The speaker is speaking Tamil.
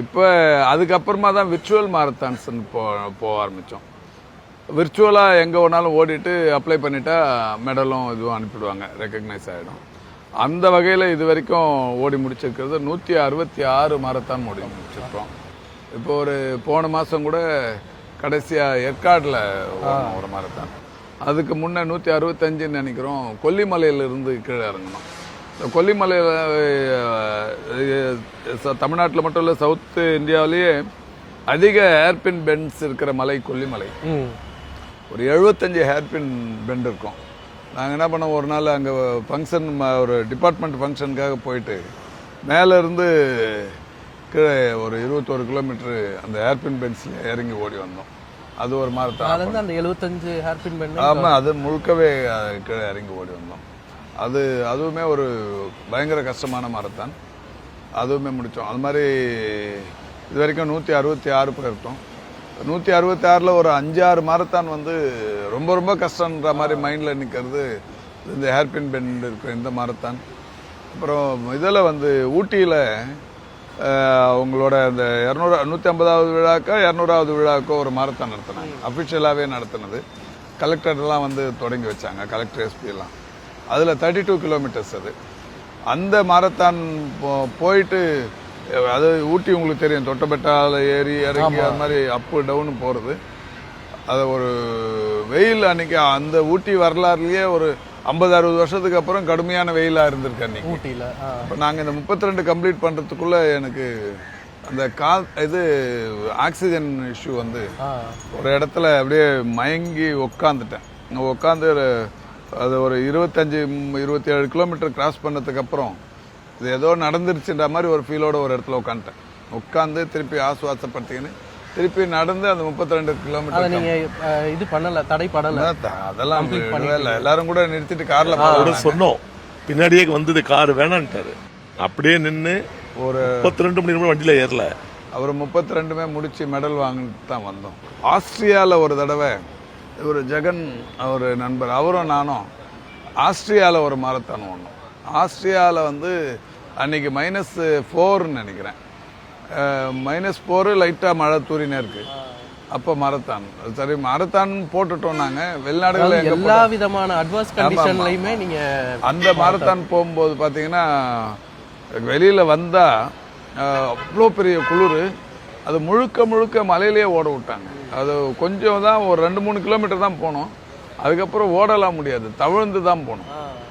இப்போ அதுக்கப்புறமா தான் விர்ச்சுவல் மாரத்தான்ஸ்ன்னு போக ஆரம்பித்தோம். விர்ச்சுவலாக எங்கே வேணாலும் ஓடிட்டு அப்ளை பண்ணிட்டா மெடலும் இதுவும் அனுப்பிடுவாங்க, ரெக்கக்னைஸ் ஆகிடும். அந்த வகையில் இது வரைக்கும் ஓடி முடிச்சிருக்கிறது 166 மாரத்தான் ஓடி முடிச்சிருக்கோம். இப்போ போன மாதம் கூட கடைசியாக ஏற்காடில் ஒரு மாரத்தான். அதுக்கு முன்னே 165 நினைக்கிறோம். கொல்லிமலையிலிருந்து கீழே இறங்கணும். இந்த கொல்லிமலையில் தமிழ்நாட்டில் மட்டும் இல்லை, சவுத் இந்தியாவிலேயே அதிக ஹேர்பின் பெண்ட்ஸ் இருக்கிற மலை கொல்லிமலை. ஒரு 75 ஹேர்பின் பெண்ட் இருக்கும். நாங்கள் என்ன பண்ணோம், ஒரு நாள் அங்கே ஃபங்க்ஷன், ஒரு டிபார்ட்மெண்ட் ஃபங்க்ஷனுக்காக போயிட்டு மேலேருந்து கீழே ஒரு 21 கிலோமீட்டரு அந்த ஹேர்பின் பெண்ட்ஸில் இறங்கி ஓடி வந்தோம். அது ஒரு மாரத்தான். அந்த 75 ஹேர்பின் பெண்ட். ஆமாம், அது முழுக்கவே கீழே இறங்கி ஓடி வந்தோம். அதுவுமே ஒரு பயங்கர கஷ்டமான மாரத்தான். அதுவுமே முடித்தோம். அது மாதிரி இது வரைக்கும் 166 போயிருக்கோம். 166ல் ஒரு 5-6 மாரத்தான் ரொம்ப ரொம்ப கஷ்டன்ற மாதிரி மைண்டில் நிற்கிறது இந்த ஹேர்பின் பெண்ட் இருக்கிற இந்த மாரத்தான். அப்புறம் இதில் ஊட்டியில் அவங்களோட அந்த 150வது விழாக்கோ 200வது விழாக்கோ ஒரு மாரத்தான் நடத்தினாங்க. அஃபிஷியலாகவே நடத்தினது. கலெக்டர்லாம் தொடங்கி வச்சாங்க, கலெக்டர் எஸ்பி எல்லாம். அதில் 32 கிலோமீட்டர்ஸ் அது. அந்த மாரத்தான் போயிட்டு, அது ஊட்டி உங்களுக்கு தெரியும், தொட்டபெட்டாவில் ஏறி இறங்கி அது மாதிரி அப்பு டவுனு போகிறது. அது ஒரு வெயில் அன்னைக்கு அந்த ஊட்டி வரலாறுலேயே ஒரு 50-60 வருஷத்துக்கு அப்புறம் கடுமையான வெயிலாக இருந்திருக்கு அன்னைக்கு ஊட்டியில். இப்போ நாங்கள் இந்த 32 கம்ப்ளீட் பண்ணுறதுக்குள்ளே எனக்கு அந்த ஆக்சிஜன் இஷ்யூ ஒரு இடத்துல அப்படியே மயங்கி உக்காந்துட்டேன். உட்காந்து அது ஒரு 25-27 கிலோமீட்டர் கிராஸ் பண்ணதுக்கு அப்புறம் இது ஏதோ நடந்துருச்சுன்ற மாதிரி ஒரு ஃபீலோட ஒரு இடத்துல உட்காந்துட்டேன். உட்காந்து திருப்பி ஆசுவாசப்படுத்திக்கின்னு திருப்பி நடந்து அந்த 32 கிலோமீட்டர் நீங்க இது பண்ணல, தடைப்படல. அதெல்லாம் எல்லாரும் கூட நிறுத்திட்டு கார்ல சொன்னோம். பின்னாடியே வந்தது கார் வேணான்ட்டாரு. அப்படியே நின்று ஒரு 32 மணி நேரம் வண்டியில ஏறல. அவர் 32மே முடிச்சு மெடல் வாங்கிட்டு தான் வந்தோம். ஆஸ்திரியாவில் ஒரு தடவை ஒரு ஜெகன் ஒரு நண்பர், அவரும் நானும் ஆஸ்திரியாவில் ஒரு மாரத்தான் ஓடணும். ஆஸ்திரியாவில் அன்னைக்கு -4 நினைக்கிறேன். -4 லைட்டாக மழை தூரினே இருக்கு. அப்போ மாரத்தான் சரி மாரத்தான் போட்டுட்டோம். நாங்கள் வெளிநாடுகளில் எல்லா விதமான அட்வான்ஸ் கண்டிஷன்லையுமே நீங்கள் அந்த மாரத்தான் போகும்போது பார்த்தீங்கன்னா வெளியில் வந்தால் அவ்வளோ பெரிய குளிர். அது முழுக்க முழுக்க மலையிலேயே ஓட விட்டாங்க. அது கொஞ்சம் தான், ஒரு 2-3 கிலோமீட்டர் தான் போனோம். அதுக்கப்புறம் ஓடலாம் முடியாது, தவிழ்ந்து தான் போனோம்.